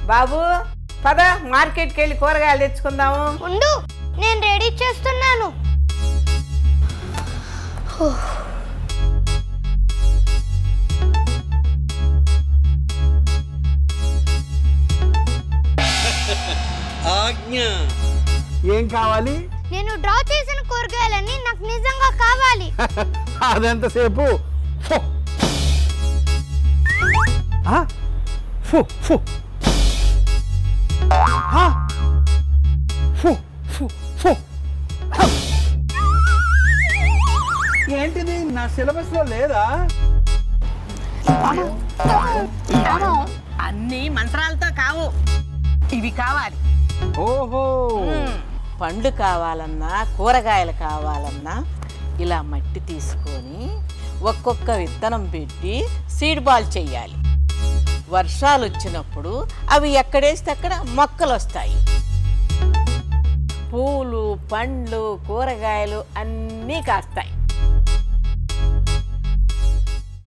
బాబు పద మార్కెట్కి వెళ్ళి కూరగాయలు తెచ్చుకుందాము. ఉండు, నేను రెడీ చేస్తున్నాను. ఆజ్ఞ. ఏం కావాలి? నేను డ్రా చేసిన కూరగాయలన్నీ నాకు నిజంగా కావాలి. అదెంతసేపు? ఏంటిది నా సిలబస్ లో లేదా? అన్ని మంత్రాలతో కావు, ఇవి కావాలి. ఓహో, పండ్లు కావాలన్నా కూరగాయలు కావాలన్నా ఇలా మట్టి తీసుకొని ఒక్కొక్క విత్తనం పెట్టి సీడ్ బాల్ చెయ్యాలి. వర్షాలు వచ్చినప్పుడు అవి ఎక్కడేస్తే అక్కడ మొక్కలు వస్తాయి. పూలు పండ్లు కూరగాయలు అన్నీ కాస్తాయి.